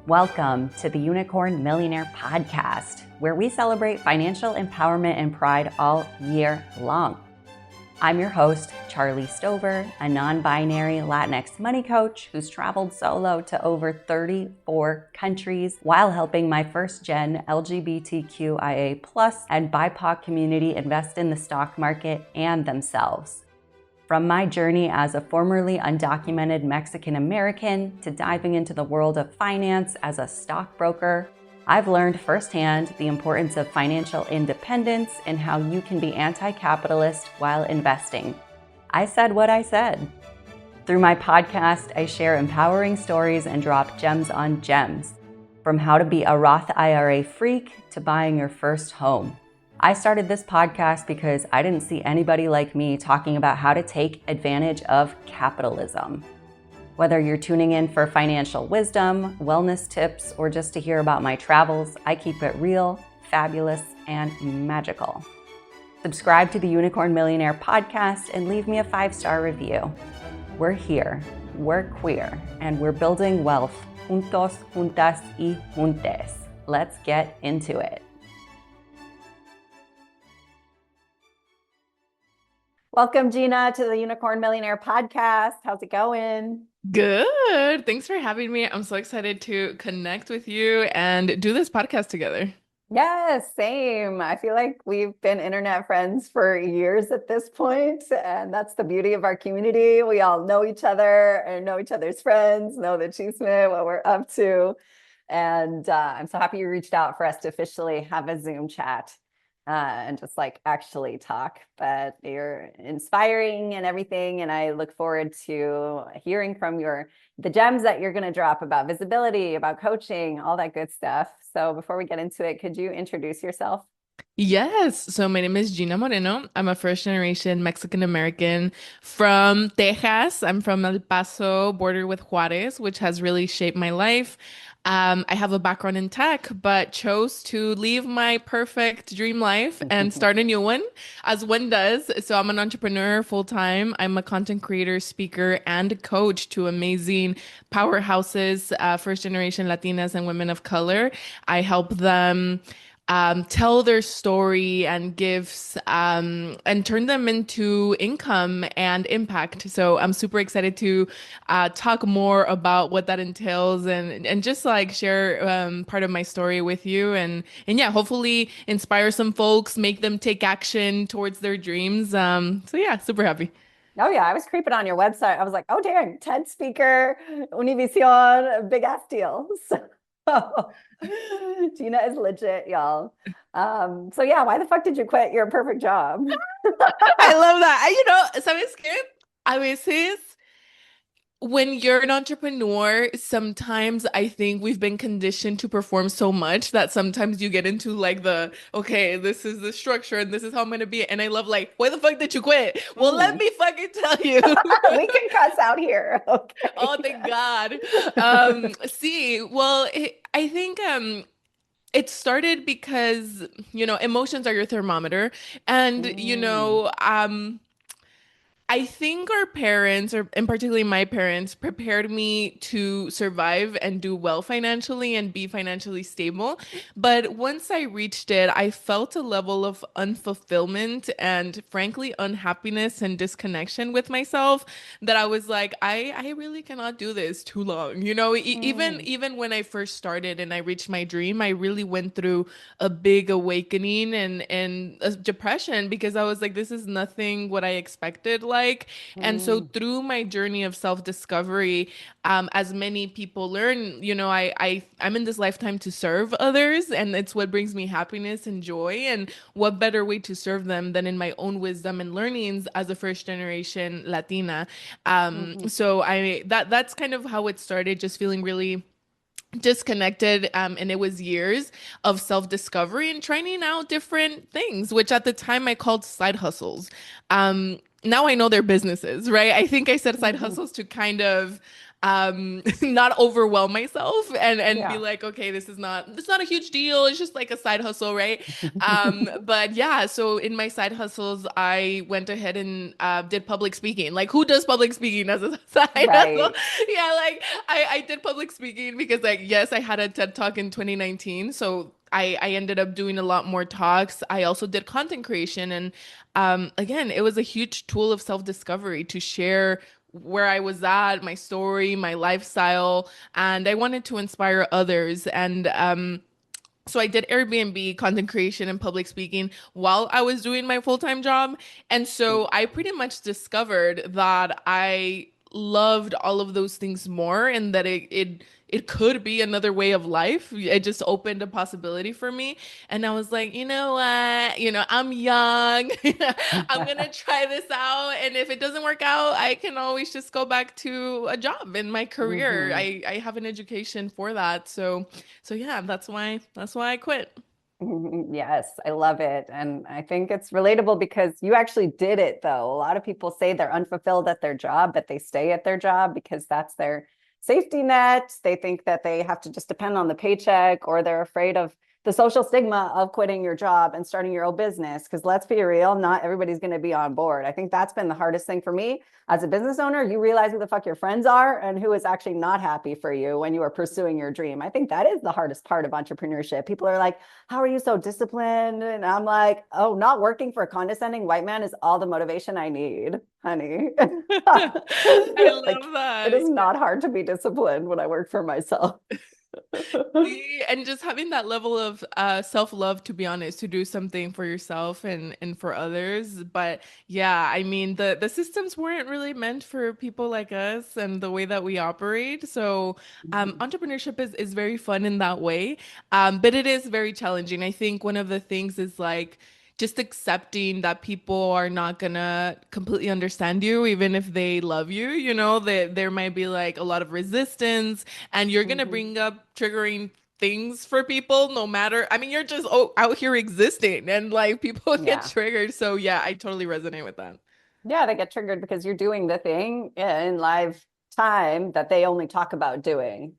Welcome to the Unicorn Millionaire Podcast, where we celebrate financial empowerment and pride all year long. I'm your host, Charly Stover, a non-binary Latinx money coach who's traveled solo to over 34 countries while helping my first-gen LGBTQIA+ and BIPOC community invest in the stock market and themselves. From my journey as a formerly undocumented Mexican American to diving into the world of finance as a stockbroker, I've learned firsthand the importance of financial independence and how you can be anti-capitalist while investing. I said what I said. Through my podcast, I share empowering stories and drop gems on gems, from how to be a Roth IRA freak to buying your first home. I started this podcast because I didn't see anybody like me talking about how to take advantage of capitalism. Whether you're tuning in for financial wisdom, wellness tips, or just to hear about my travels, I keep it real, fabulous, and magical. Subscribe to the Unicorn Millionaire Podcast and leave me a 5-star review. We're here, we're queer, and we're building wealth juntos, juntas, y juntes. Let's get into it. Welcome, Gina, to the Unicorn Millionaire Podcast. How's it going? Good. Thanks for having me. I'm so excited to connect with you and do this podcast together. Yes, same. I feel like we've been internet friends for years at this point, and that's the beauty of our community. We all know each other and know each other's friends, know the chisme, what we're up to. And I'm so happy you reached out for us to officially have a Zoom chat. And just like actually talk, but you're inspiring and everything. And I look forward to hearing from the gems that you're going to drop about visibility, about coaching, all that good stuff. So before we get into it, could you introduce yourself? Yes. So my name is Gina Moreno. I'm a first generation Mexican American from Texas. I'm from El Paso, border with Juarez, which has really shaped my life. I have a background in tech, but chose to leave my perfect dream life and start a new one, as one does. So I'm an entrepreneur full time. I'm a content creator, speaker, and coach to amazing powerhouses, first generation Latinas and women of color. I help them tell their story and gifts and turn them into income and impact. So I'm super excited to talk more about what that entails and just like share part of my story with you and yeah, hopefully inspire some folks, make them take action towards their dreams. So yeah, super happy. Oh yeah, I was creeping on your website. I was like, oh dang, TED speaker, Univision, big ass deal. So Gina is legit, y'all. So yeah, why the fuck did you quit your perfect job? I love that. ¿Sabes qué? A veces when you're an entrepreneur, sometimes I think we've been conditioned to perform so much that sometimes you get into like okay, this is the structure and this is how I'm gonna be. And I love like, why the fuck did you quit? Well, let me fucking tell you. We can cuss out here. Okay. Oh, thank God. I think it started because, emotions are your thermometer. And, I think our parents, and particularly my parents, prepared me to survive and do well financially and be financially stable. But once I reached it, I felt a level of unfulfillment and frankly unhappiness and disconnection with myself that I was like, I really cannot do this too long. Even when I first started and I reached my dream, I really went through a big awakening and a depression because I was like, this is nothing what I expected. And so through my journey of self-discovery, as many people learn, I'm in this lifetime to serve others, and it's what brings me happiness and joy. And what better way to serve them than in my own wisdom and learnings as a first generation Latina. So that's kind of how it started, just feeling really disconnected, and it was years of self-discovery and trying out different things, which at the time I called side hustles. Now I know they're businesses, right? I think I said side hustles to kind of not overwhelm myself and be Yeah. like, okay, it's not a huge deal. It's just like a side hustle, right? But yeah, so in my side hustles, I went ahead and did public speaking. Like, who does public speaking as a side hustle? Right. Yeah, like I did public speaking because, like, yes, I had a TED Talk in 2019, so I ended up doing a lot more talks. I also did content creation, and again, it was a huge tool of self-discovery to share where I was at, my story, my lifestyle, and I wanted to inspire others. And so I did Airbnb, content creation, and public speaking while I was doing my full-time job. And so I pretty much discovered that I loved all of those things more and that it could be another way of life. It just opened a possibility for me. And I was like, you know what? I'm young. I'm gonna try this out. And if it doesn't work out, I can always just go back to a job in my career. Hmm. I have an education for that. So yeah, that's why I quit. Yes, I love it. And I think it's relatable because you actually did it, though. A lot of people say they're unfulfilled at their job, but they stay at their job because that's their safety net. They think that they have to just depend on the paycheck, or they're afraid of the social stigma of quitting your job and starting your own business. Because let's be real, not everybody's going to be on board. I think that's been the hardest thing for me as a business owner. You realize who the fuck your friends are and who is actually not happy for you when you are pursuing your dream. I think that is the hardest part of entrepreneurship. People are like, how are you so disciplined? And I'm like, oh, not working for a condescending white man is all the motivation I need, honey. I Like, love it that. is not hard to be disciplined when I work for myself. See, and just having that level of self-love, to be honest, to do something for yourself and for others. But yeah, I mean, the systems weren't really meant for people like us and the way that we operate. So entrepreneurship is very fun in that way. But it is very challenging. I think one of the things is like just accepting that people are not gonna completely understand you, even if they love you. That there might be like a lot of resistance, and you're gonna Mhm. bring up triggering things for people no matter. I mean, you're just out here existing, and like people get Yeah. triggered. So yeah, I totally resonate with that. Yeah, they get triggered because you're doing the thing in live time that they only talk about doing.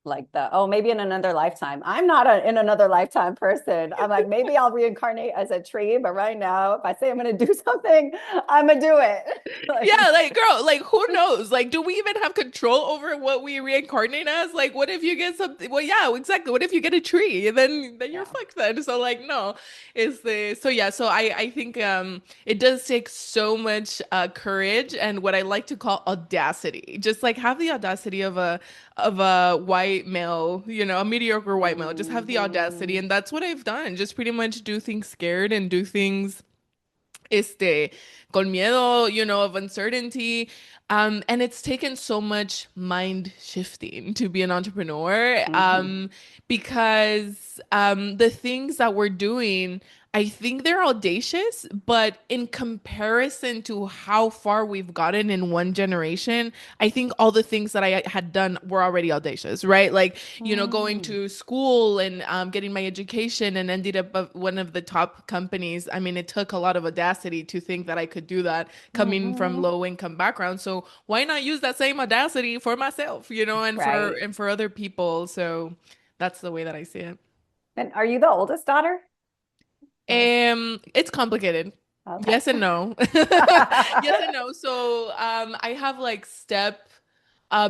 Like maybe in another lifetime. I'm not in another lifetime person. I'm like, maybe I'll reincarnate as a tree, but right now, if I say I'm going to do something, I'm going to do it. Like, Yeah, like girl, like who knows? Like, do we even have control over what we reincarnate as? Like, what if you get something? Well, yeah, exactly. What if you get a tree? And then you're yeah. fucked then. So like, no, is the so yeah. So I think it does take so much courage and what I like to call audacity. Just like have the audacity of a white male, a mediocre white male. Just have the audacity, Mhm. and that's what I've done. Just pretty much do things scared and do things con miedo, of uncertainty. And it's taken so much mind shifting to be an entrepreneur, Mhm. because the things that we're doing, I think they're audacious, but in comparison to how far we've gotten in one generation, I think all the things that I had done were already audacious, right? Like, going Mhm. to school and getting my education and ended up at one of the top companies. I mean, it took a lot of audacity to think that I could do that coming from Mhm. low income background. So why not use that same audacity for myself, and for Right. and for other people? So that's the way that I see it. And are you the oldest daughter? Or It's complicated. okay. Yes and no. Yes and no. So, I have like step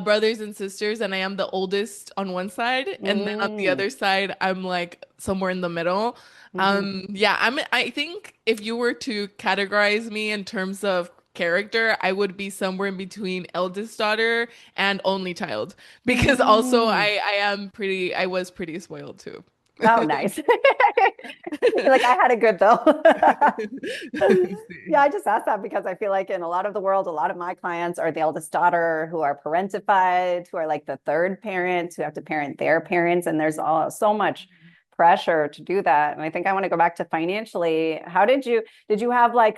brothers and sisters, and I am the oldest on one side, and then on the Mm. other side, I'm like somewhere in the middle. Mhm. Yeah, I think if you were to categorize me in terms of character, I would be somewhere in between eldest daughter and only child, because also Mm. I was pretty spoiled too. Oh, nice. You're like, I had it good though. Yeah, Sí. I just asked that because I feel like in a lot of the world, a lot of my clients are the eldest daughter who are parentified, who are like the third parent, who have to parent their parents. And there's so much pressure to do that. And I think I want to go back to financially. How did you have like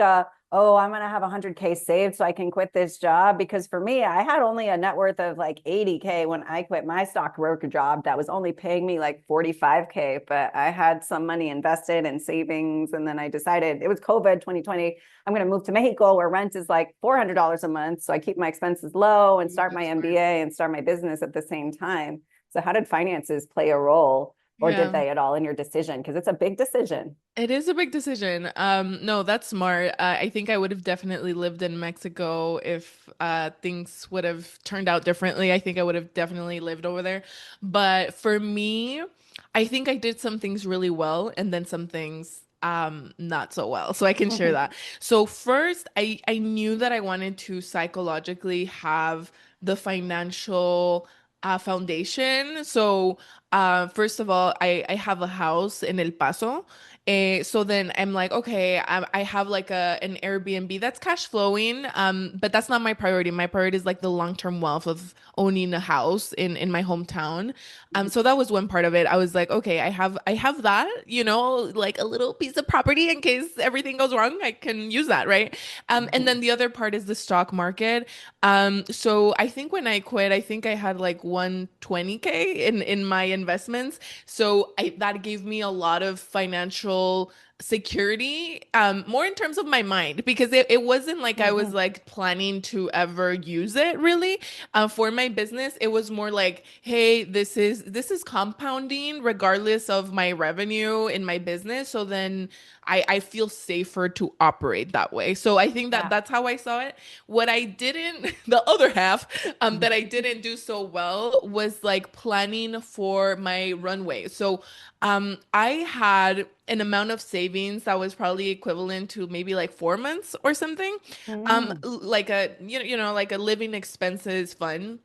oh, I'm going to have 100K saved so I can quit this job. Because for me, I had only a net worth of like 80K when I quit my stockbroker job that was only paying me like 45K, but I had some money invested in savings. And then I decided, it was COVID 2020, I'm going to move to Mexico where rent is like $400 a month. So I keep my expenses low and start my MBA and start my business at the same time. So how did finances play a role, or did Yeah. they at all in your decision? Because it's a big decision. It is a big decision. No, that's smart. I think I would have definitely lived in Mexico if things would have turned out differently. I think I would have definitely lived over there. But for me, I think I did some things really well and then some things not so well. So I can share that. So first, I knew that I wanted to psychologically have the financial foundation. So first of all, I have a house in El Paso. So then I'm like, okay, I have like an Airbnb that's cash flowing, but that's not my priority. My priority is like the long-term wealth of owning a house in my hometown. So that was one part of it. I was like, okay, I have that, like a little piece of property in case everything goes wrong, I can use that, right? And then the other part is the stock market. So I think when I quit, I think I had like 120K in my investments. So that gave me a lot of financial security, more in terms of my mind, because it wasn't like I was like planning to ever use it really for my business. It was more like, hey, this is compounding regardless of my revenue in my business. So then I feel safer to operate that way. So I think that Yeah. that's how I saw it. What I didn't, the other half that I didn't do so well was like planning for my runway. So I had an amount of savings that was probably equivalent to maybe like 4 months or something. Mm. Like a like a living expenses fund.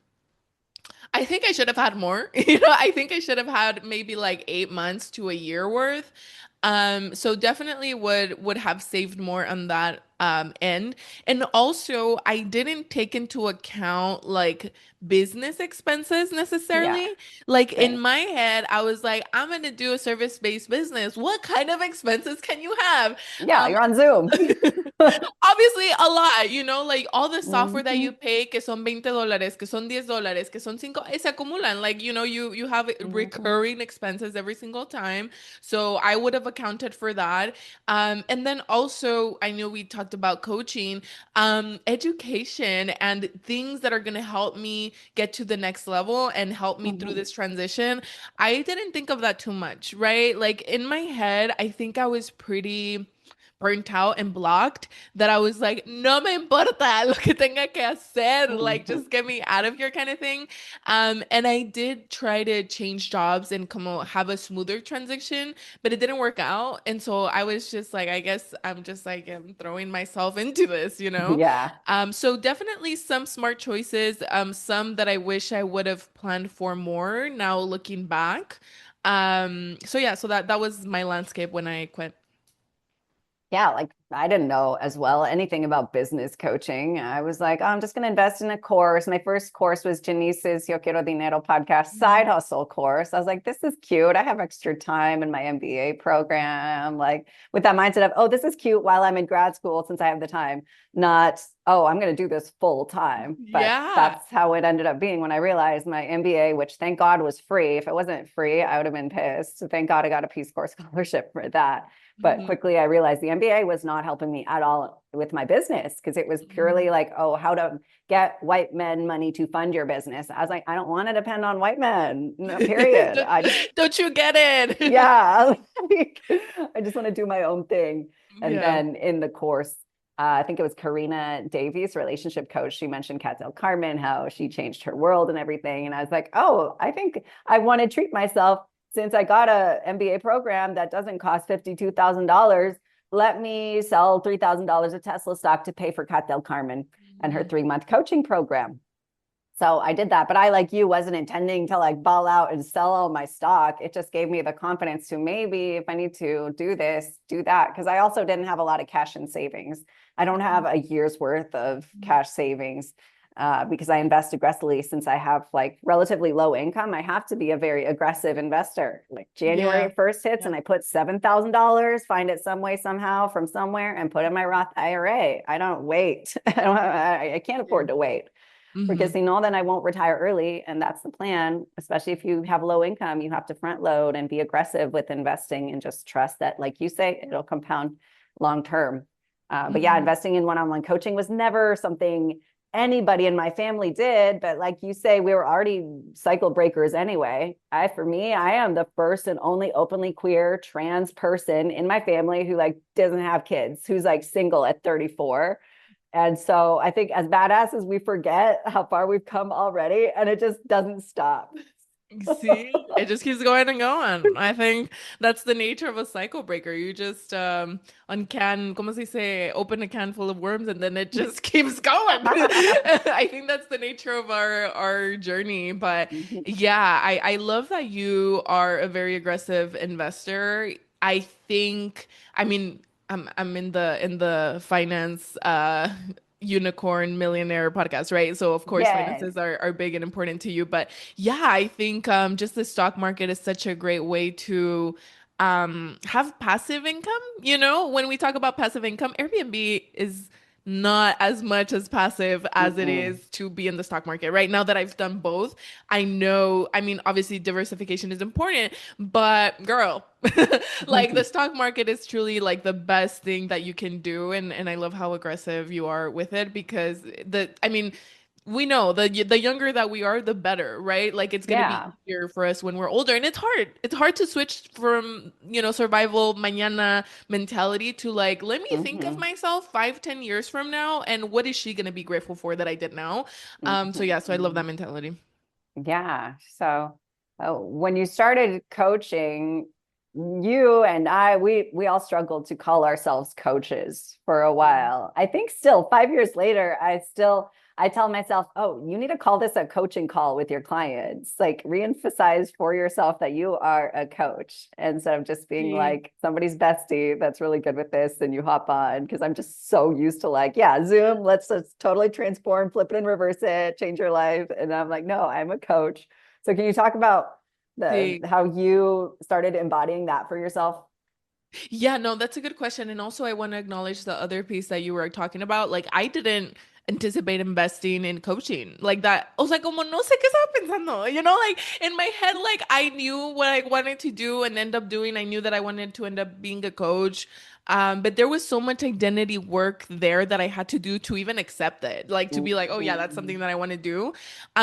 I think I should have had more. I think I should have had maybe like 8 months to a year worth. So definitely would have saved more on that end. And also I didn't take into account like business expenses Yeah. necessarily. Like in Same. my head, I was like, I'm gonna do a service-based business. What kind of expenses can you have? Yeah, Um, you're on Zoom. Obviously a lot, like all the software that you Mhm. pay, que son $20, que son $10, que son cinco, se acumulan. Like, you have Mhm. recurring expenses every single time. So I would have accounted for that. And then also I know we talked about coaching, education and things that are going to help me get to the next level and help me through Mhm. this transition. I didn't think of that too much, right? Like in my head, I think I was pretty burnt out and blocked that I was like, no me importa lo que tenga que hacer, like Mhm. just get me out of here kind of thing. And I did try to change jobs and come have a smoother transition, but it didn't work out. And so I was just like, I guess I'm just like I'm throwing myself into this. Yeah. So definitely some smart choices, some that I wish I would have planned for more now looking back. So yeah, so that was my landscape when I quit. Yeah, like I didn't know as well anything about business coaching. I was like, oh, I'm just going to invest in a course. My first course was Janice's Yo Quiero Dinero podcast side hustle course. I was like, this is cute. I have extra time in my MBA program. Like with that mindset of, oh, this is cute while I'm in grad school since I have the time, not, oh, I'm going to do this full time. But Yeah. that's how it ended up being when I realized my MBA, which thank God was free. If it wasn't free, I would have been pissed. So thank God I got a Peace Corps scholarship for that. But Mhm. quickly I realized the MBA was not helping me at all with my business because it was purely Mhm. like, oh, how to get white men money to fund your business. I was like, I don't want to depend on white men, no, period. Don't, I just, don't you get it? yeah, like, I just want to do my own thing. And Yeah. then in the course, I think it was Karina Davies, relationship coach. She mentioned Kat Del Carmen, how she changed her world and everything. And I was like, oh, I think I want to treat myself since I got a MBA program that doesn't cost $52,000. Let me sell $3,000 of Tesla stock to pay for Kat Del Carmen and her Mhm. 3-month coaching program. So I did that, but I, like you, wasn't intending to like ball out and sell all my stock. It just gave me the confidence to maybe if I need to do this, do that. Cause I also didn't have a lot of cash in savings. I don't have a year's worth of cash savings. because I invest aggressively since I have like relatively low income. I have to be a very aggressive investor. Like Yeah. January 1st hits Yeah. and I put $7,000, find it some way, somehow from somewhere and put in my Roth IRA. I don't wait. I can't afford to wait because Mm-hmm. you know, then I won't retire early. And that's the plan, especially if you have low income, you have to front load and be aggressive with investing and just trust that, like you say, it'll compound long term. But yeah, Mm-hmm. investing in one-on-one coaching was never something anybody in my family did, but like you say, we were already cycle breakers anyway. For me, I am the first and only openly queer trans person in my family who like doesn't have kids, who's like single at 34. And so I think as badass as we forget how far we've come already, and it just doesn't stop. See, it just keeps going and going. I think that's the nature of a cycle breaker. You just como se dice, open a can full of worms and then it just keeps going. I think that's the nature of our journey. But yeah, I love that you are a very aggressive investor. I think, I mean, I'm in the finance Unicorn Millionaire Podcast, right? So of course Yes. finances are big and important to you, but yeah, I think just the stock market is such a great way to have passive income. You know, when we talk about passive income, Airbnb is not as much as passive as it Mm-mm. is to be in the stock market. Right now that I've done both, I know, I mean, obviously diversification is important, but girl, like the stock market is truly like the best thing that you can do. And I love how aggressive you are with it because I mean, we know the younger that we are, the better, right? Like it's gonna be Yeah. easier for us when we're older, and it's hard. It's hard to switch from survival mañana mentality to like let me think of Mm-hmm. myself 5, 10 years from now, and what is she gonna be grateful for that I did now? So yeah, so I love Mm-hmm. that mentality. Yeah. So when you started coaching, you and I, we all struggled to call ourselves coaches for a Yeah. while. I think still 5 years later, I tell myself, oh, you need to call this a coaching call with your clients. Like reemphasize for yourself that you are a coach instead of just being See. like somebody's bestie that's really good with this and you hop on. Because I'm just so used to like, yeah, Zoom, let's totally transform, flip it and reverse it, change your life. And I'm like, no, I'm a coach. So can you talk about the See. how you started embodying that for yourself? Yeah, no, that's a good question. And also, I want to acknowledge the other piece that you were talking about. Like, I didn't anticipate investing in coaching like that. I was like, como no sé qué estaba pensando. You know, like in my head, like I knew what I wanted to do and end up doing. I knew that I wanted to end up being a coach. But there was so much identity work there that I had to do to even accept it. Like to be like, oh yeah, that's something Mhm. that I want to do.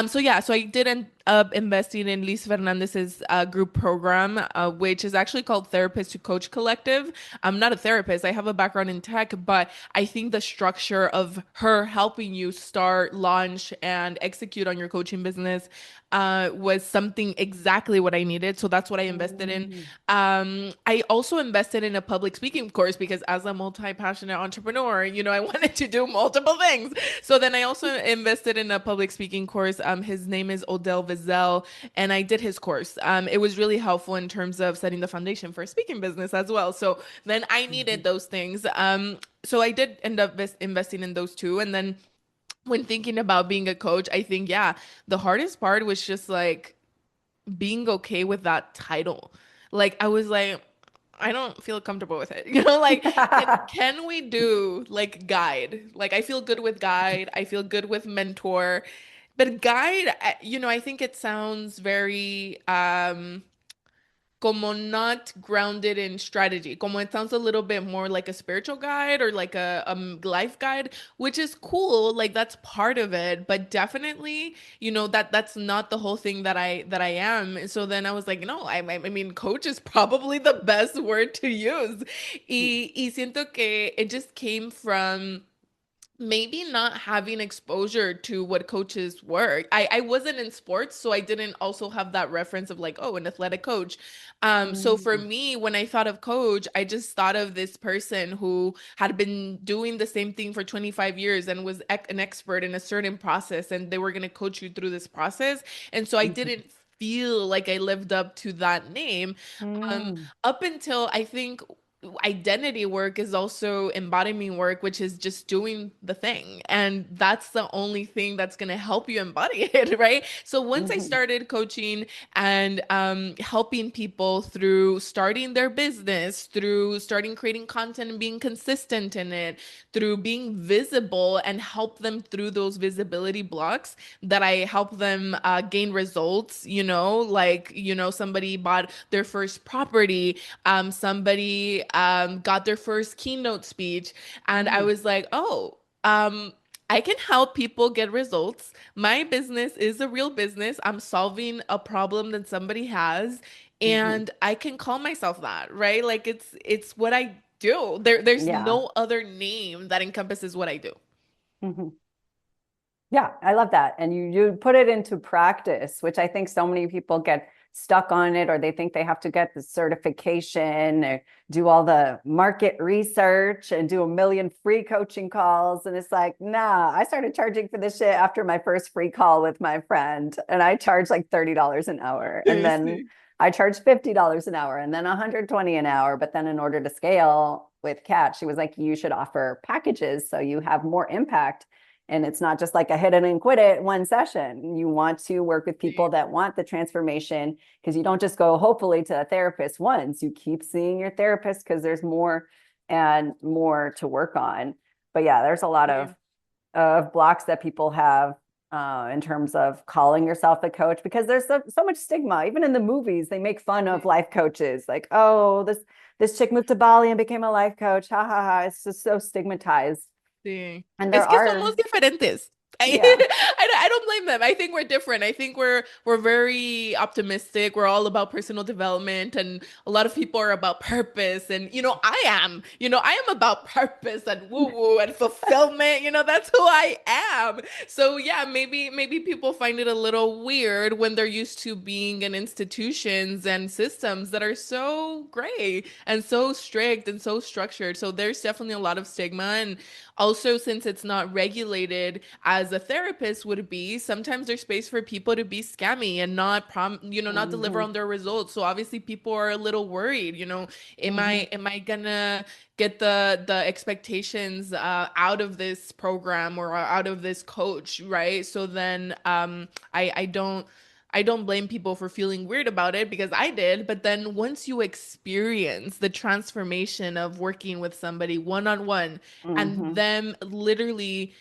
So yeah, so I did end up investing in Liz Fernandez's group program, which is actually called Therapist to Coach Collective. I'm not a therapist. I have a background in tech, but I think the structure of her helping you start, launch, and execute on your coaching business was something exactly what I needed. So that's what I invested in. Mm. I also invested in a public speaking course because as a multi-passionate entrepreneur, I wanted to do multiple things. So then I also invested in a public speaking course. His name is Odell Vizel, and I did his course. It was really helpful in terms of setting the foundation for a speaking business as well. So then I needed those things. So I did end up investing in those two. And then when thinking about being a coach, I think, yeah, the hardest part was just like being okay with that title. Like I was like, I don't feel comfortable with it. Like can we do like guide? Like I feel good with guide. I feel good with mentor. But guide, I think it sounds very como not grounded in strategy. Como it sounds a little bit more like a spiritual guide or like a life guide, which is cool. Like that's part of it, but definitely, that's not the whole thing that I am. So then I was like, no, I mean, coach is probably the best word to use. Y siento que it just came from maybe not having exposure to what coaches work. I wasn't in sports, so I didn't also have that reference of like, oh, an athletic coach. So for Mm. me, when I thought of coach, I just thought of this person who had been doing the same thing for 25 years and was an expert in a certain process, and they were going to coach you through this process. And so I didn't feel like I lived up to that name. Mm. Up until I think identity work is also embodiment work, which is just doing the thing. And that's the only thing that's going to help you embody it, right? So once I Mhm. started coaching and helping people through starting their business, through starting creating content and being consistent in it, through being visible and help them through those visibility blocks, that I help them gain results, like, somebody bought their first property, somebody got their first keynote speech, and I Mhm. was like, oh, I can help people get results. My business is a real business. I'm solving a problem that somebody has, Mhm. and I can call myself that, right? Like it's what I do. There's Yeah. no other name that encompasses what I do. Mhm. Yeah, I love that. And you put it into practice, which I think so many people get stuck on it, or they think they have to get the certification or do all the market research and do a million free coaching calls. And it's like, nah, I started charging for this shit after my first free call with my friend. And I charged like $30 an hour. And then Seriously. I charged $50 an hour and then 120 an hour. But then in order to scale with Kat, she was like, you should offer packages so you have more impact, and it's not just like a hit it and quit it one session. You want to work with people that want the transformation, because you don't just go, hopefully, to a therapist once. You keep seeing your therapist because there's more and more to work on. But yeah, there's a lot of blocks that people have in terms of calling yourself a coach, because there's so much stigma. Even in the movies, they make fun of life coaches. Like, oh, this chick moved to Bali and became a life coach. Ha ha ha. It's just so stigmatized. Sí. And there Es que are, somos diferentes. I, yeah. I don't blame them. I think we're different. I think we're very optimistic. We're all about personal development, and a lot of people are about purpose. And I am about purpose and woo woo and fulfillment. That's who I am. So yeah, maybe people find it a little weird when they're used to being in institutions and systems that are so gray and so strict and so structured. So there's definitely a lot of stigma. And also, since it's not regulated as a therapist would be, sometimes there's space for people to be scammy and not deliver Mhm. on their results. So obviously people are a little worried, am Mhm. I gonna get the expectations out of this program or out of this coach, right? So then I don't blame people for feeling weird about it, because I did. But then once you experience the transformation of working with somebody one on one, and Mhm. them literally,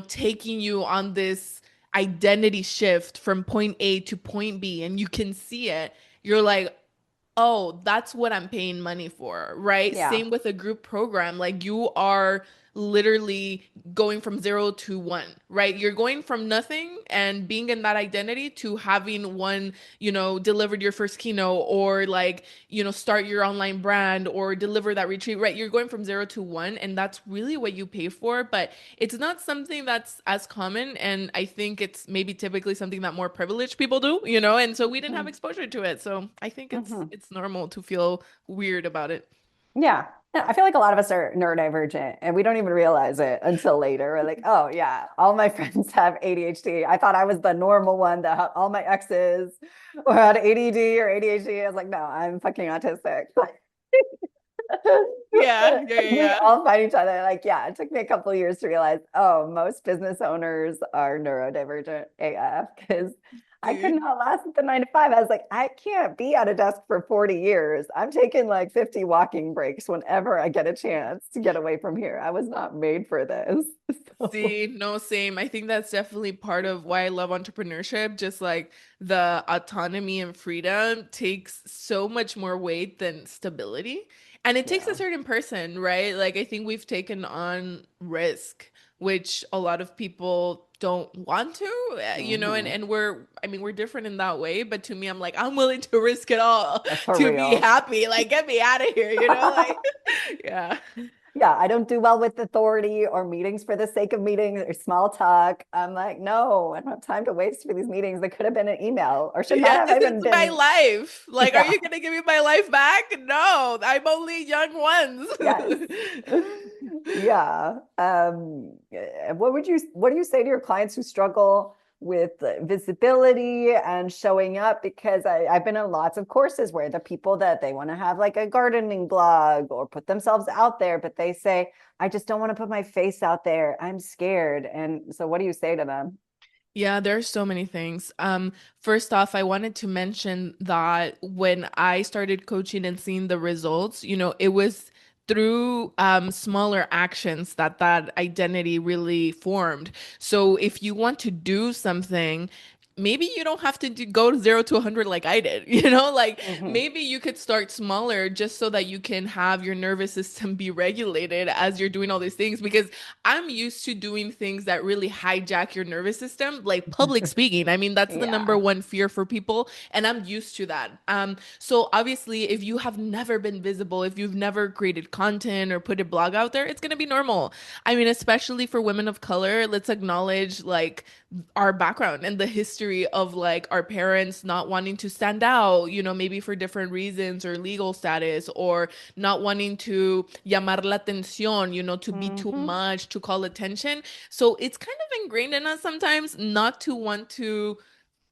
taking you on this identity shift from point A to point B, and you can see it, you're like, oh, that's what I'm paying money for, right? Yeah. Same with a group program. Like, you are literally going from 0 to 1, right? You're going from nothing and being in that identity to having one, delivered your first keynote, or like, start your online brand or deliver that retreat, right? You're going from 0 to 1, and that's really what you pay for. But it's not something that's as common. And I think it's maybe typically something that more privileged people do, and so we didn't have Mhm. exposure to it. So I think it's Mhm. it's normal to feel weird about it. Yeah. Yeah, I feel like a lot of us are neurodivergent and we don't even realize it until later. We're like, oh yeah, all my friends have ADHD. I thought I was the normal one that had all my exes or had ADD or ADHD. I was like, no, I'm fucking autistic. Yeah, yeah, We yeah, all find each other. Like, yeah, it took me a couple of years to realize, oh, most business owners are neurodivergent AF, because I could yeah. not last at the 9 to 5. I was like, I can't be at a desk for 40 years. I'm taking like 50 walking breaks whenever I get a chance to get away from here. I was not made for this. So, See, no, same. I think that's definitely part of why I love entrepreneurship. Just like the autonomy and freedom takes so much more weight than stability. And it takes a yeah. certain person, right? Like, I think we've taken on risk, which a lot of people don't want to, and, Hmm. and we're different in that way. But to me, I'm like, I'm willing to risk it all For to be real. happy. Like, get me out of here, like, yeah. Yeah, I don't do well with authority or meetings for the sake of meetings or small talk. I'm like, no, I don't have time to waste for these meetings. They could have been an email or should not Yeah, have this even is my been. life. Like, are Yeah. you gonna give me my life back? No, I'm only young ones. Yes. Yeah. What do you say to your clients who struggle with visibility and showing up, because I've been in lots of courses where the people that they want to have like a gardening blog or put themselves out there, but they say, I just don't want to put my face out there. I'm scared. And so what do you say to them? Yeah, there's so many things. First off, I wanted to mention that when I started coaching and seeing the results, it was through smaller actions that that identity really formed. So if you want to do something, maybe you don't have to go 0 to 100 like I did, like Mm-hmm. maybe you could start smaller just so that you can have your nervous system be regulated as you're doing all these things. Because I'm used to doing things that really hijack your nervous system, like public speaking. I mean, that's the number Yeah. one fear for people, and I'm used to that. So obviously, if you have never been visible, if you've never created content or put a blog out there, it's gonna be normal. I mean, especially for women of color, let's acknowledge like our background and the history of like our parents not wanting to stand out, maybe for different reasons or legal status, or not wanting to llamar la atención, to be too Mm-hmm. much, to call attention. So it's kind of ingrained in us sometimes not to want to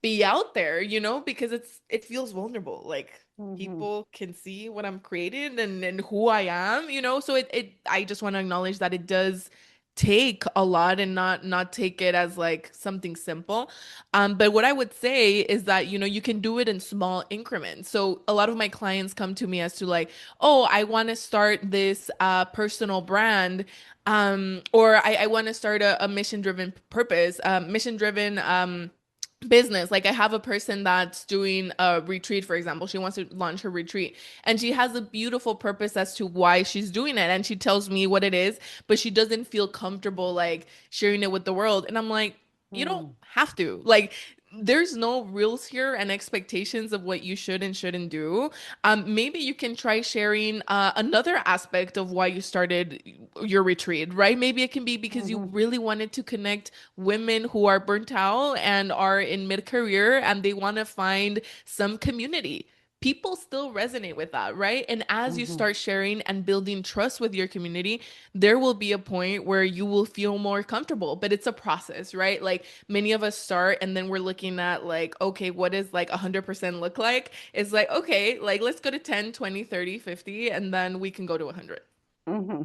be out there, because it feels vulnerable. Like Mm-hmm. people can see what I'm creating and who I am, so it I just want to acknowledge that it does take a lot and not take it as like something simple. But what I would say is that, you can do it in small increments. So a lot of my clients come to me as to like, oh, I want to start this personal brand. Or I want to start a mission-driven purpose, mission-driven business. Like I have a person that's doing a retreat, for example. She wants to launch her retreat and she has a beautiful purpose as to why she's doing it. And she tells me what it is, but she doesn't feel comfortable like sharing it with the world. And I'm like, you don't Mm-hmm. have to. Like, there's no rules here and expectations of what you should and shouldn't do. Maybe you can try sharing another aspect of why you started your retreat, right? Maybe it can be because you Mm-hmm. really wanted to connect women who are burnt out and are in mid-career and they want to find some community. People still resonate with that, right? And as you Mm-hmm. start sharing and building trust with your community, there will be a point where you will feel more comfortable, but it's a process, right? Like many of us start and then we're looking at like, okay, what does like 100% look like? It's like, okay, like let's go to 10, 20, 30, 50, and then we can go to 100. Mm-hmm.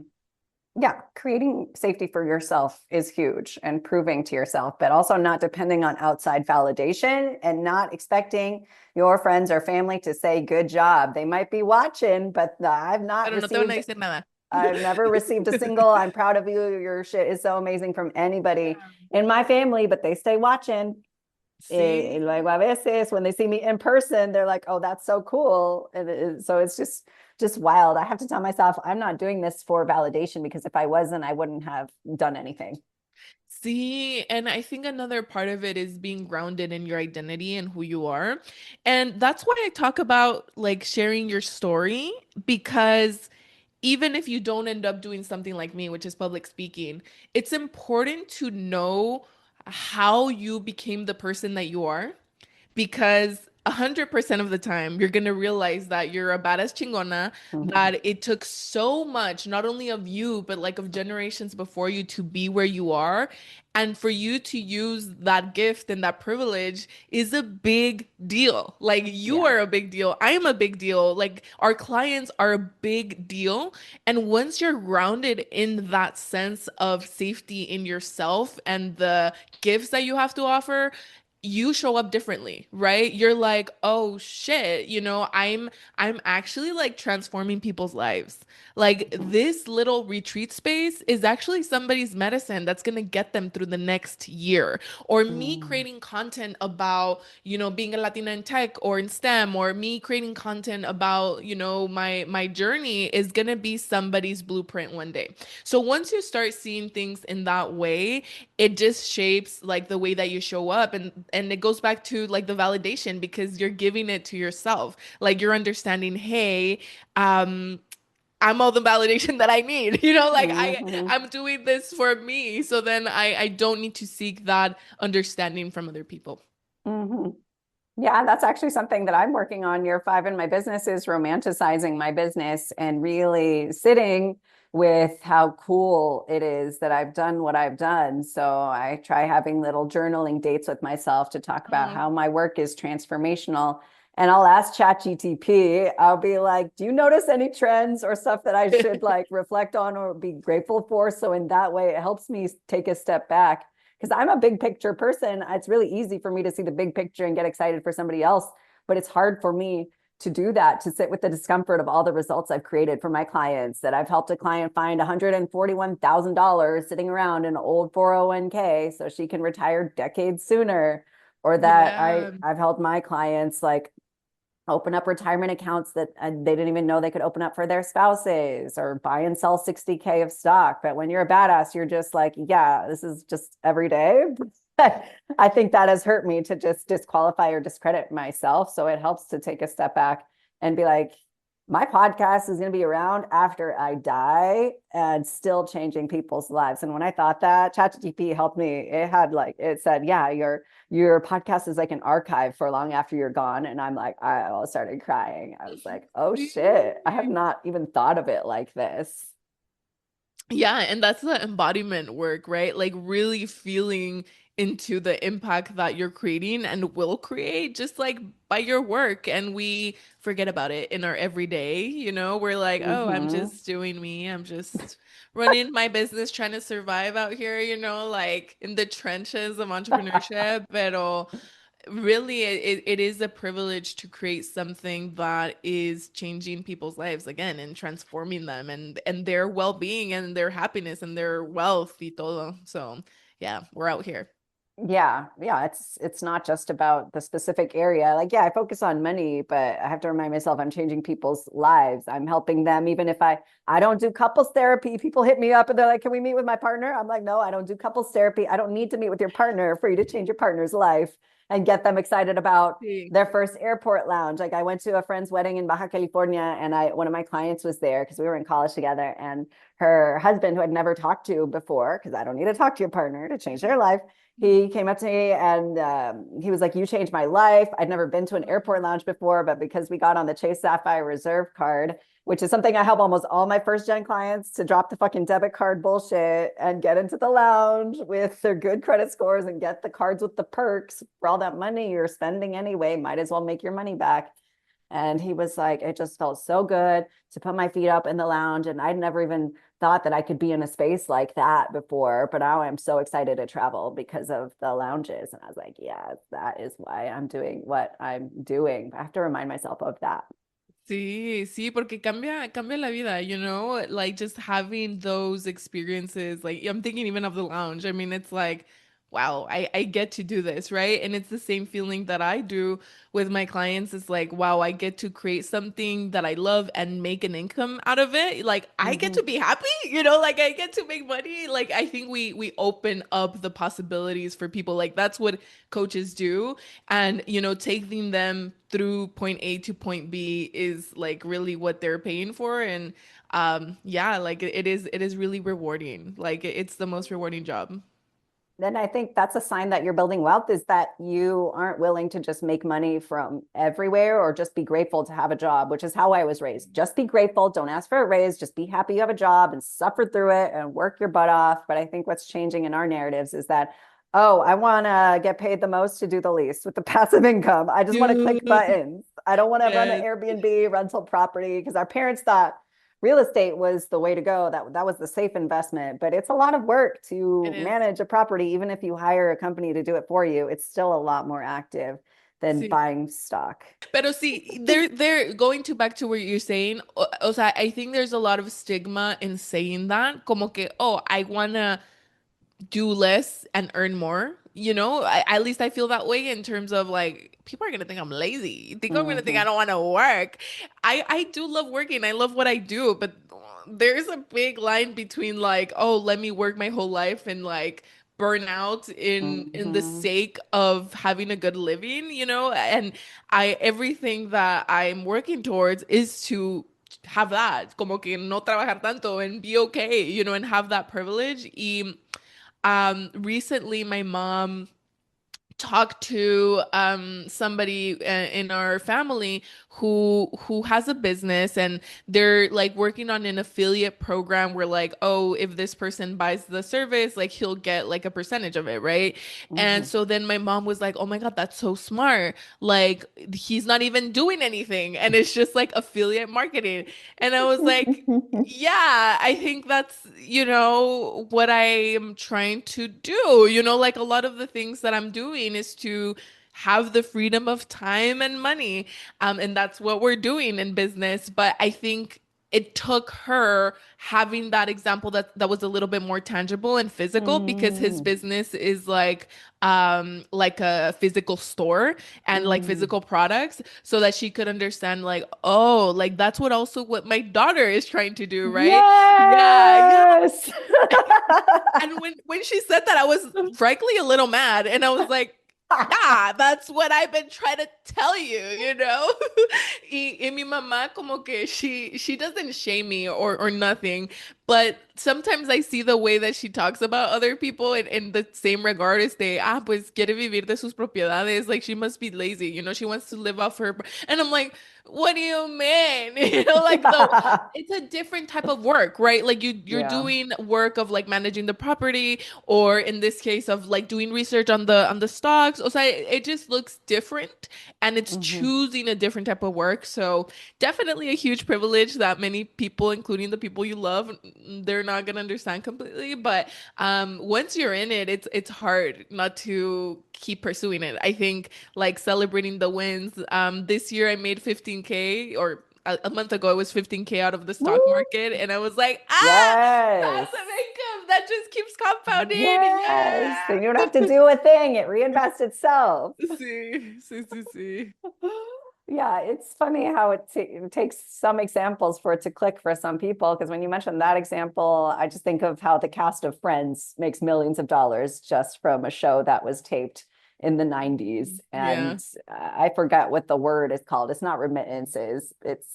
Yeah, creating safety for yourself is huge, and proving to yourself, but also not depending on outside validation and not expecting your friends or family to say good job. They might be watching, but Pero no te van a decir nada. I've never received a single I'm proud of you, your shit is so amazing from anybody in my family, but they stay watching. Sí. Like a veces when they see me in person, they're like, "Oh, that's so cool." So it's just wild. I have to tell myself I'm not doing this for validation, because if I wasn't, I wouldn't have done anything. See, and I think another part of it is being grounded in your identity and who you are. And that's why I talk about like sharing your story, because even if you don't end up doing something like me, which is public speaking, it's important to know how you became the person that you are, because 100% of the time you're gonna realize that you're a badass chingona, Mhm. that it took so much, not only of you, but like of generations before you to be where you are. And for you to use that gift and that privilege is a big deal. Like you Yeah. are a big deal. I am a big deal. Like our clients are a big deal. And once you're grounded in that sense of safety in yourself and the gifts that you have to offer, you show up differently, right? You're like, "Oh shit, I'm actually like transforming people's lives. Like Mhm. this little retreat space is actually somebody's medicine that's going to get them through the next year." Or me Mm. creating content about, being a Latina in tech or in STEM, or me creating content about, my journey is going to be somebody's blueprint one day. So once you start seeing things in that way, it just shapes like the way that you show up, and it goes back to like the validation, because you're giving it to yourself. Like you're understanding, hey, um I'm all the validation that I need. Like Mhm. I'm doing this for me, so then I don't need to seek that understanding from other people. Mhm. Yeah, that's actually something that I'm working on. Year 5 in my business is romanticizing my business and really sitting with how cool it is that I've done what I've done. So I try having little journaling dates with myself to talk about how my work is transformational. And I'll ask ChatGTP, I'll be like, do you notice any trends or stuff that I should like reflect on or be grateful for? So in that way, it helps me take a step back because I'm a big picture person. It's really easy for me to see the big picture and get excited for somebody else, but it's hard for me to do that, to sit with the discomfort of all the results I've created for my clients, that I've helped a client find $141,000 sitting around in an old 401k so she can retire decades sooner, or that Yeah. I've helped my clients like open up retirement accounts that they didn't even know they could open up for their spouses, or buy and sell 60K of stock. But when you're a badass, you're just like, yeah, this is just every day. I think that has hurt me to just disqualify or discredit myself. So it helps to take a step back and be like, my podcast is going to be around after I die and still changing people's lives. And when I thought that, ChatGPT helped me. It had like, it said, yeah, your podcast is like an archive for long after you're gone. And I'm like, I all started crying. I was like, oh shit, I have not even thought of it like this. Yeah, and that's the embodiment work, right? Like really feeling into the impact that you're creating and will create just like by your work. And we forget about it in our everyday, we're like, oh, I'm Mm-hmm. just doing me. I'm just running my business, trying to survive out here, like in the trenches of entrepreneurship. Pero really it is a privilege to create something that is changing people's lives again and transforming them and their well-being and their happiness and their wealth y todo. So yeah, we're out here. Yeah, it's not just about the specific area. Like, yeah, I focus on money, but I have to remind myself I'm changing people's lives. I'm helping them. Even if I don't do couples therapy, people hit me up and they're like, can we meet with my partner? I'm like, no, I don't do couples therapy. I don't need to meet with your partner for you to change your partner's life and get them excited about Sí. their first airport lounge. Like, I went to a friend's wedding in Baja California, and one of my clients was there because we were in college together, and her husband, who I'd never talked to before, because I don't need to talk to your partner to change their life, he came up to me and he was like, you changed my life. I'd never been to an airport lounge before, but because we got on the Chase Sapphire Reserve card, which is something I help almost all my first gen clients to drop the fucking debit card bullshit and get into the lounge with their good credit scores and get the cards with the perks for all that money you're spending anyway. Might as well make your money back. And he was like, it just felt so good to put my feet up in the lounge. And I'd never even thought that I could be in a space like that before. But now I'm so excited to travel because of the lounges. And I was like, yeah, that is why I'm doing what I'm doing. I have to remind myself of that. Sí, sí, porque cambia la vida, like just having those experiences. Like I'm thinking even of the lounge. I mean, it's like, wow, I get to do this, right? And it's the same feeling that I do with my clients. It's like, wow, I get to create something that I love and make an income out of it. Like I get Mm-hmm. to be happy, like I get to make money. Like I think we open up the possibilities for people. Like that's what coaches do. And taking them through point A to point B is like really what they're paying for. And yeah, like it is really rewarding. Like it's the most rewarding job. Then I think that's a sign that you're building wealth, is that you aren't willing to just make money from everywhere or just be grateful to have a job, which is how I was raised. Just be grateful. Don't ask for a raise. Just be happy you have a job and suffer through it and work your butt off. But I think what's changing in our narratives is that, oh, I want to get paid the most to do the least with the passive income. I just want to click Dude. buttons. I don't want to run an Yes. Airbnb rental property, because our parents thought real estate was the way to go. That was the safe investment, but it's a lot of work It to is. manage a property. Even if you hire a company to do it for you, it's still a lot more active than Sí. buying stock. Pero sí, they're going to back to what you're saying. O sea, I think there's a lot of stigma in saying that. Como que, oh, I wanna do less and earn more. At least I feel that way in terms of like people are gonna think I'm lazy. Think I'm gonna think I Mm-hmm. don't want to work. I do love working. I love what I do, but there's a big line between like, oh, let me work my whole life and like burn out in the Mm-hmm. sake of having a good living, and I everything that I'm working towards is to have that, como que no trabajar tanto and be okay, and have that privilege. Recently my mom talked to somebody in our family who has a business, and they're like working on an affiliate program where like, oh, if this person buys the service, like he'll get like a percentage of it, right? And Mhm. so then my mom was like, oh my God, that's so smart. Like he's not even doing anything and it's just like affiliate marketing. And I was like, yeah, I think that's, what I am trying to do. Like a lot of the things that I'm doing is to have the freedom of time and money. And that's what we're doing in business. But I think it took her having that example that was a little bit more tangible and physical, because his Mm, business is like a physical store and like mm. physical products, so that she could understand like, oh, like that's what my daughter is trying to do, right? Yeah, yeah. Yes. And when she said that, I was frankly a little mad, and I was like, yeah, that's what I've been trying to tell you, you know? Y mi mamá como que she doesn't shame me or nothing, but sometimes I see the way that she talks about other people in the same regard as pues quiere vivir de sus propiedades, like she must be lazy, she wants to live off her, and I'm like, what do you mean? Like it's a different type of work, right? Like you're Yeah. doing work of like managing the property, or in this case of like doing research on the stocks. O sea, it just looks different, and it's Hmm. choosing a different type of work. So definitely a huge privilege that many people, including the people you love, they're not gonna understand completely. But once you're in it, it's hard not to keep pursuing it. I think like celebrating the wins. This year I made 15K, or a month ago it was 15K out of the stock Woo! market, and I was like, Yes. passive income that just keeps compounding. Yes. Yeah. Then you don't have to do a thing. It reinvests itself. Sí, sí, sí, sí. Yeah, it's funny how it takes some examples for it to click for some people. Because when you mentioned that example, I just think of how the cast of Friends makes millions of dollars just from a show that was taped in the 90s. Yeah. And I forget what the word is called. It's not remittances, it's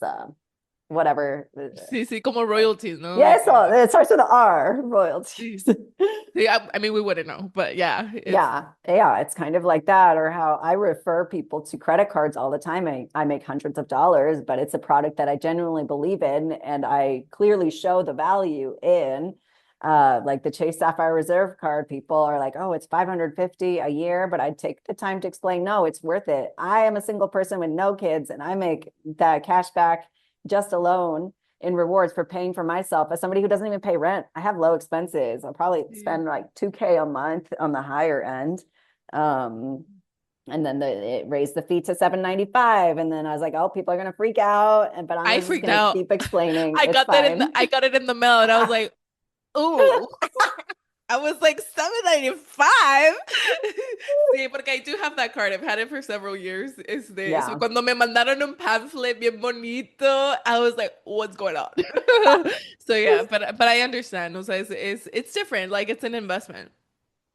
whatever. Sí, sí, como royalties, ¿no? Yeah, Like, so it starts with an R, royalties. sí. Sí, I mean, we wouldn't know, but yeah, it's Yeah, it's kind of like that, or how I refer people to credit cards all the time. I make hundreds of dollars, but it's a product that I genuinely believe in, and I clearly show the value in. Like the Chase Sapphire Reserve card, people are like, oh, it's 550 a year, but I take the time to explain, no, it's worth it. I am a single person with no kids, and I make that cash back just alone in rewards for paying for myself. As somebody who doesn't even pay rent, I have low expenses. I'll probably sí. spend like 2K a month on the higher end. Um, and then it raised the fee to 795. And then I was like, oh, people are gonna freak out. But I'm I just freaked gonna out. keep explaining. It's fine. I got it in the mail, and I was like, ooh. I was like 795. Sí, porque I do have that card. I've had it for several years. So Yeah. cuando me mandaron un pamphlet bien bonito, I was like, what's going on? So yeah, but I understand. O sea, it's different. Like it's an investment.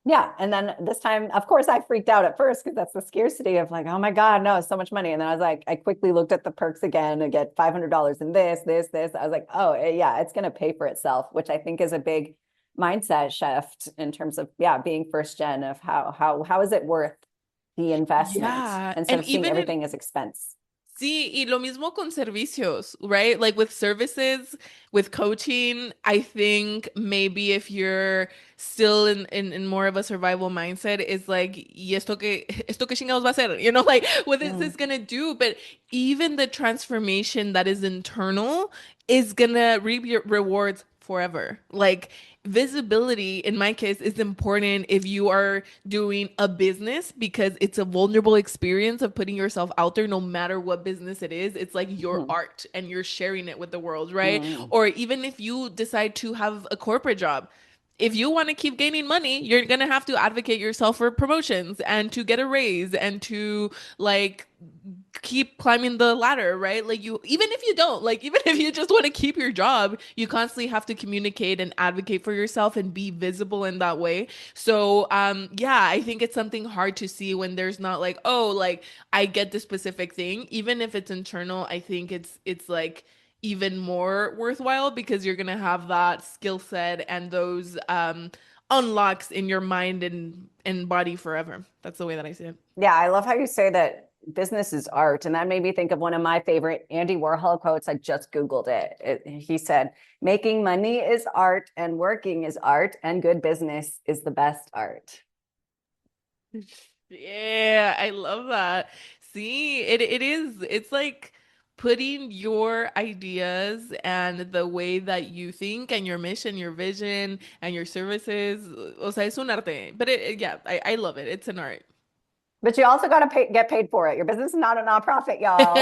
Yeah. And then this time, of course, I freaked out at first because that's the scarcity of like, oh my God, no, it's so much money. And then I was like, I quickly looked at the perks again and get $500 in this. I was like, oh, yeah, it's going to pay for itself, which I think is a big mindset shift in terms of, yeah, being first gen of how is it worth the investment Yeah. instead And of seeing even in everything as expense. Sí, y lo mismo con servicios, right? Like with services, with coaching, I think maybe if you're still in more of a survival mindset, it's like, y esto que chingados va a ser? Like, what is Mm. this gonna do? But even the transformation that is internal is gonna reap your rewards forever. Like, visibility, in my case, is important if you are doing a business, because it's a vulnerable experience of putting yourself out there no matter what business it is. It's like your Mm. art and you're sharing it with the world, right? Mm. Or even if you decide to have a corporate job, if you want to keep gaining money, you're going to have to advocate yourself for promotions and to get a raise and to like keep climbing the ladder, right? Like you, even if you don't, like even if you just want to keep your job, you constantly have to communicate and advocate for yourself and be visible in that way. So, yeah, I think it's something hard to see when there's not like, oh, like I get this specific thing, even if it's internal. I think it's like even more worthwhile because you're gonna have that skill set and those unlocks in your mind and body forever. That's the way that I see it. Yeah, I love how you say that business is art. And that made me think of one of my favorite Andy Warhol quotes. I just Googled it. He said, making money is art and working is art and good business is the best art. Yeah, I love that. See, it is, it's like putting your ideas and the way that you think and your mission, your vision, and your services. O sea, es un arte. But yeah, I love it. It's an art. But you also got to get paid for it. Your business is not a nonprofit, y'all.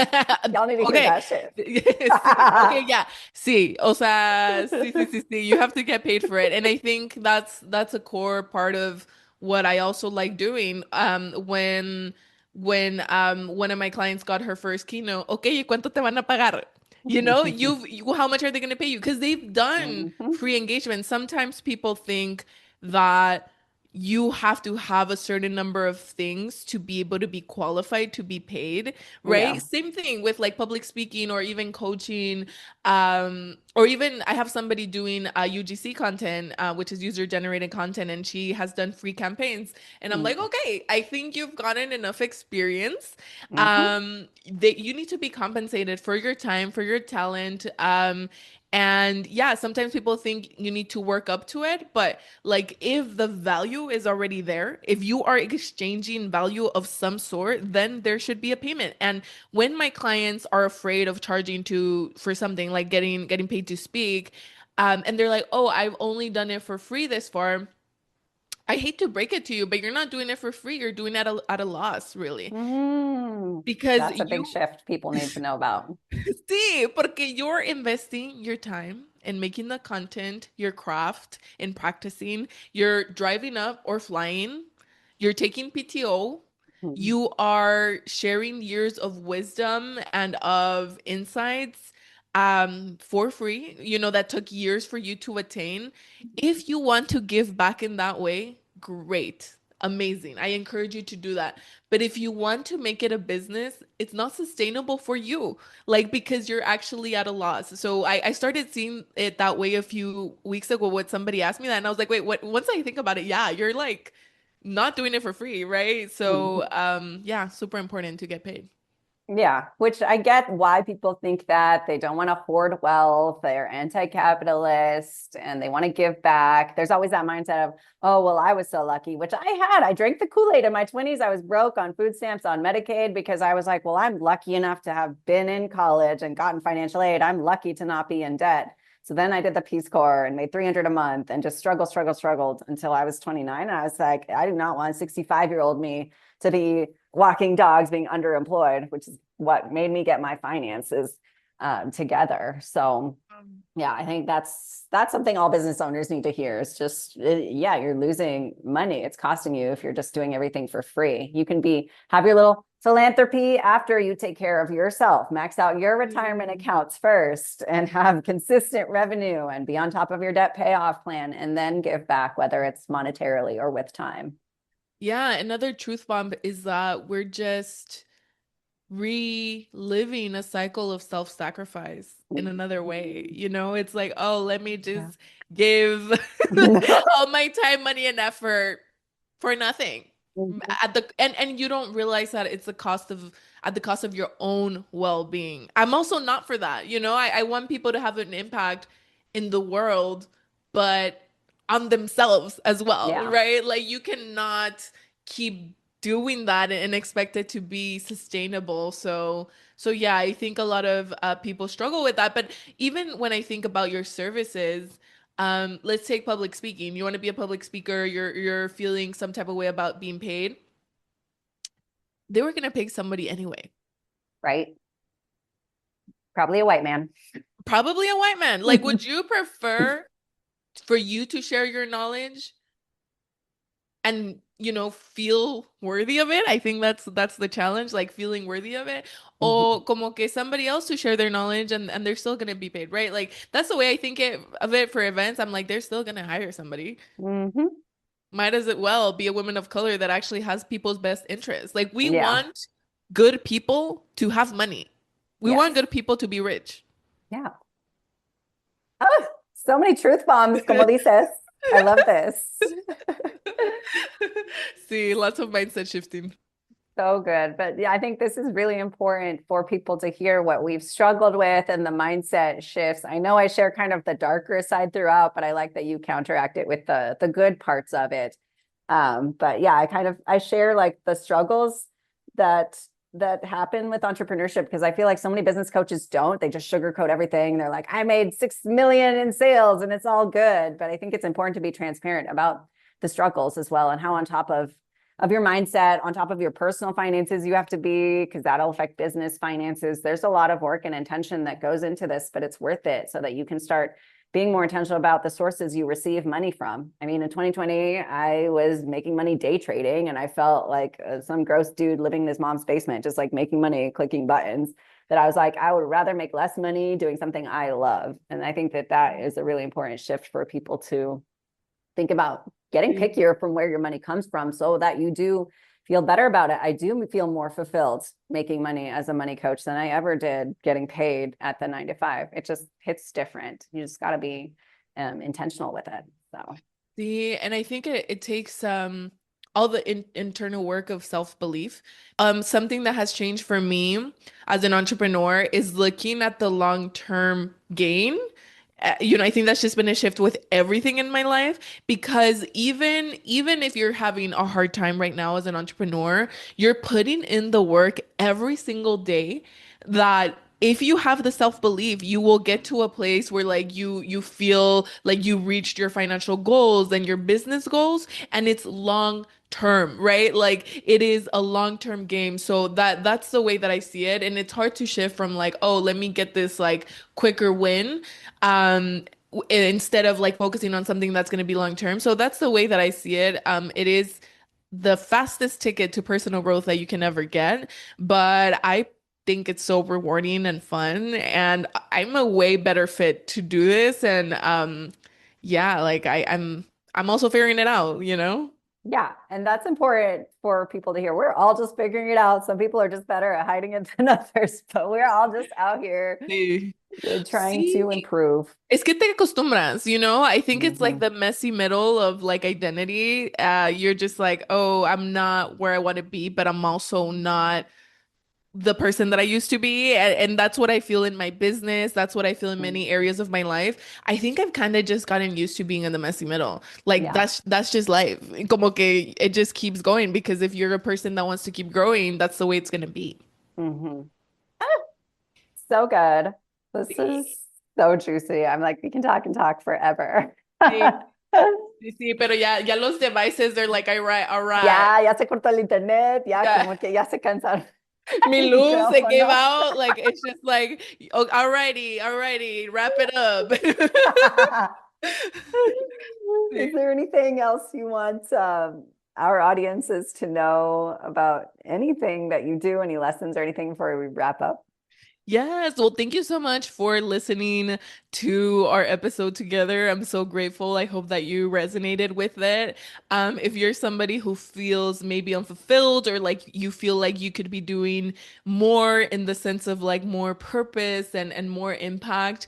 Y'all need to hear Okay. that shit. Sí, okay, yeah. Sí, o sea, sí. You have to get paid for it. And I think that's a core part of what I also like doing. When one of my clients got her first keynote, okay, ¿y cuánto te van a pagar? How much are they going to pay you? Because they've done Mhm. free engagement. Sometimes people think that you have to have a certain number of things to be able to be qualified to be paid, right? Yeah. Same thing with like public speaking or even coaching, or even I have somebody doing UGC content, which is user generated content, and she has done free campaigns. And I'm like, okay, I think you've gotten enough experience. Mm-hmm. That you need to be compensated for your time, for your talent. And yeah, sometimes people think you need to work up to it, but like if the value is already there, if you are exchanging value of some sort, then there should be a payment. And when my clients are afraid of charging for something like getting paid to speak, and they're like, "Oh, I've only done it for free this far." I hate to break it to you, but you're not doing it for free. You're doing it at a loss, really. Because That's a big shift people need to know about. sí, porque you're investing your time in making the content, your craft, in practicing. You're driving up or flying. You're taking PTO. Mhm. You are sharing years of wisdom and of insights for free. That took years for you to attain. If you want to give back in that way, great. Amazing. I encourage you to do that. But if you want to make it a business, it's not sustainable for you, like because you're actually at a loss. So I started seeing it that way a few weeks ago when somebody asked me that, and I was like, wait, what? Once I think about it, yeah, you're like not doing it for free, right? So Mhm. yeah, super important to get paid. Yeah, which I get why people think that they don't want to hoard wealth, they're anti-capitalist and they want to give back. There's always that mindset of, oh, well, I was so lucky, which I had. I drank the Kool-Aid in my 20s. I was broke on food stamps, on Medicaid, because I was like, well, I'm lucky enough to have been in college and gotten financial aid. I'm lucky to not be in debt. So then I did the Peace Corps and made 300 a month and just struggled until I was 29. And I was like, I do not want 65-year-old me to be walking dogs, being underemployed, which is what made me get my finances together. So yeah, I think that's something all business owners need to hear. It's just, yeah, you're losing money. It's costing you if you're just doing everything for free. You can have your little philanthropy after you take care of yourself, max out your retirement accounts first and have consistent revenue and be on top of your debt payoff plan and then give back, whether it's monetarily or with time. Yeah, another truth bomb is that we're just reliving a cycle of self-sacrifice in another way. It's like, oh, let me Yeah. just give all my time, money, and effort for nothing. And you don't realize that it's the cost of at the cost of your own well-being. I'm also not for that. I want people to have an impact in the world, but on themselves as well, Yeah. right? Like you cannot keep doing that and expect it to be sustainable. So yeah, I think a lot of people struggle with that. But even when I think about your services, let's take public speaking. You want to be a public speaker, you're feeling some type of way about being paid. They were gonna pay somebody anyway. Right. Probably a white man. Probably a white man. Like, would you prefer for you to share your knowledge and feel worthy of it? I think that's the challenge, like feeling worthy of it, or como que somebody else to share their knowledge and they're still gonna be paid, right? Like that's the way I think of it for events. I'm like, they're still gonna hire somebody. Mm-hmm. Might as well be a woman of color that actually has people's best interests. Like we Yeah. want good people to have money. We want Yes. good people to be rich. Yeah. Oh, so many truth bombs, como dices. I love this. See, lots of mindset shifting. So good. But yeah, I think this is really important for people to hear what we've struggled with and the mindset shifts. I know I share kind of the darker side throughout, but I like that you counteract it with the good parts of it. But yeah, I share like the struggles that happen with entrepreneurship, because I feel like so many business coaches don't. They just sugarcoat everything. They're like, I made 6 million in sales and it's all good. But I think it's important to be transparent about the struggles as well, and how on top of your mindset, on top of your personal finances you have to be, because that'll affect business finances. There's a lot of work and intention that goes into this, but it's worth it so that you can start being more intentional about the sources you receive money from. I mean, in 2020, I was making money day trading, and I felt like some gross dude living in his mom's basement, just like making money, clicking buttons, that I was like, I would rather make less money doing something I love. And I think that is a really important shift for people to think about getting pickier from where your money comes from, so that you do feel better about it. I do feel more fulfilled making money as a money coach than I ever did getting paid at the 9 to 5. It just hits different. You just got to be intentional with it. So, See, and I think it takes all the internal work of self-belief. Something that has changed for me as an entrepreneur is looking at the long-term gain. I think that's just been a shift with everything in my life, because even if you're having a hard time right now as an entrepreneur, you're putting in the work every single day, that if you have the self-belief, you will get to a place where like you feel like you reached your financial goals and your business goals, and it's long term, right? Like it is a long-term game. So that's the way that I see it. And it's hard to shift from like, oh, let me get this like quicker win, instead of like focusing on something that's going to be long term. So that's the way that I see it. It is the fastest ticket to personal growth that you can ever get, but I think it's so rewarding and fun, and I'm a way better fit to do this. And yeah, like I'm also figuring it out, you know? yeah, and that's important for people to hear. We're all just figuring it out. Some people are just better at hiding it than others, but we're all just out here Sí. trying Sí. to improve. Es que te acostumbras, you know? I think it's like Mhm. the messy middle of like identity. You're just like, oh, I'm not where I want to be, but I'm also not the person that I used to be. And that's what I feel in my business. That's what I feel in many areas of my life. I think I've kind of just gotten used to being in the messy middle. Like Yeah. that's just life. Como que it just keeps going, because if you're a person that wants to keep growing, that's the way it's gonna be. Mhm. So good. This is so juicy. I'm like, we can talk and talk forever. Sí, sí, sí, pero ya los devices, they're like, all right. Ya se cortó el internet, ya Ya. como que ya se cansaron Mi el luz se gave micrófono. out. Like it's just like, oh, alrighty, wrap it up. Is there anything else you want our audiences to know about anything that you do, any lessons or anything before we wrap up? Yes. Well, thank you so much for listening to our episode together. I'm so grateful. I hope that you resonated with it. If you're somebody who feels maybe unfulfilled, or like you feel like you could be doing more in the sense of like more purpose and more impact,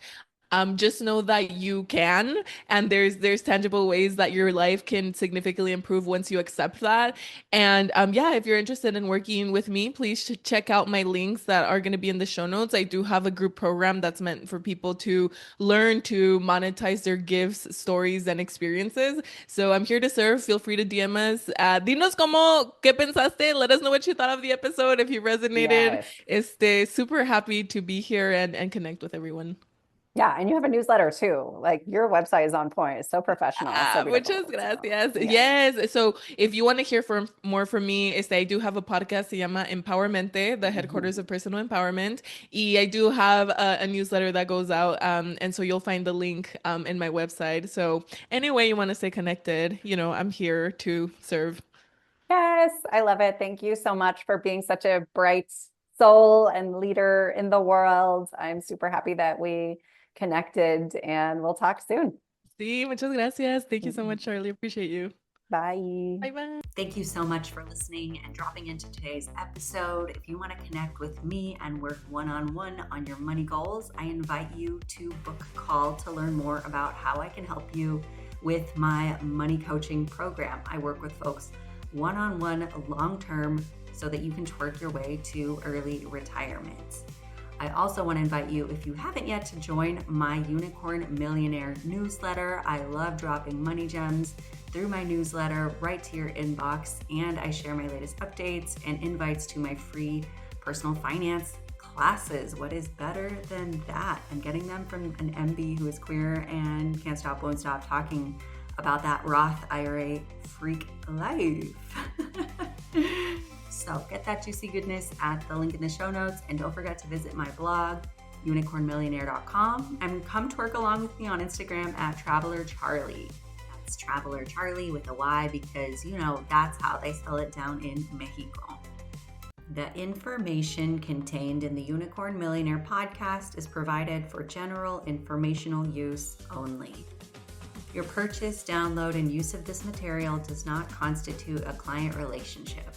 just know that you can, and there's tangible ways that your life can significantly improve once you accept that. And yeah, if you're interested in working with me, please check out my links that are going to be in the show notes. I do have a group program that's meant for people to learn to monetize their gifts, stories, and experiences. So I'm here to serve. Feel free to DM us. Dinos como qué pensaste. Let us know what you thought of the episode. If you resonated, Yes. super happy to be here and connect with everyone. Yeah, and you have a newsletter too. Like your website is on point. It's so professional, so Muchas beautiful. So, gracias. yeah. Yes. So if you want to hear more from me, I do have a podcast, se llama Empowermente, the headquarters of personal empowerment. Y I do have a newsletter that goes out. And so you'll find the link in my website. So anyway, you want to stay connected, I'm here to serve. Yes, I love it. Thank you so much for being such a bright soul and leader in the world. I'm super happy that we connected, and we'll talk soon. Sí, muchas gracias. Thank you so much, Charly. Appreciate you. Bye. Bye. Thank you so much for listening and dropping into today's episode. If you want to connect with me and work one-on-one on your money goals, I invite you to book a call to learn more about how I can help you with my money coaching program. I work with folks one-on-one long-term so that you can twerk your way to early retirement. I also want to invite you, if you haven't yet, to join my Unicorn Millionaire newsletter. I love dropping money gems through my newsletter right to your inbox, and I share my latest updates and invites to my free personal finance classes. What is better than that? I'm getting them from an MB who is queer and can't stop, won't stop talking about that Roth IRA freak life. So get that juicy goodness at the link in the show notes, and don't forget to visit my blog, unicornmillionaire.com, and come twerk along with me on Instagram at Traveler Charly. That's Traveler Charly with a Y, because that's how they spell it down in Mexico. The information contained in the Unicorn Millionaire podcast is provided for general informational use only. Your purchase, download, and use of this material does not constitute a client relationship.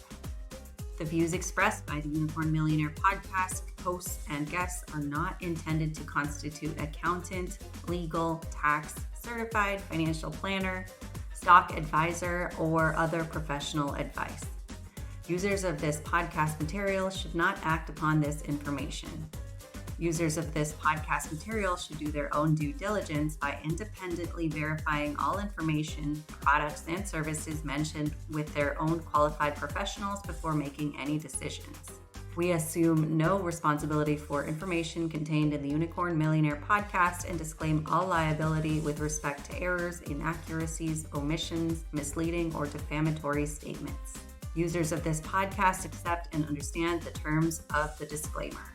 The views expressed by the Unicorn Millionaire podcast hosts and guests are not intended to constitute accountant, legal, tax, certified financial planner, stock advisor, or other professional advice. Users of this podcast material should not act upon this information. Users of this podcast material should do their own due diligence by independently verifying all information, products, and services mentioned with their own qualified professionals before making any decisions. We assume no responsibility for information contained in the Unicorn Millionaire podcast and disclaim all liability with respect to errors, inaccuracies, omissions, misleading, or defamatory statements. Users of this podcast accept and understand the terms of the disclaimer.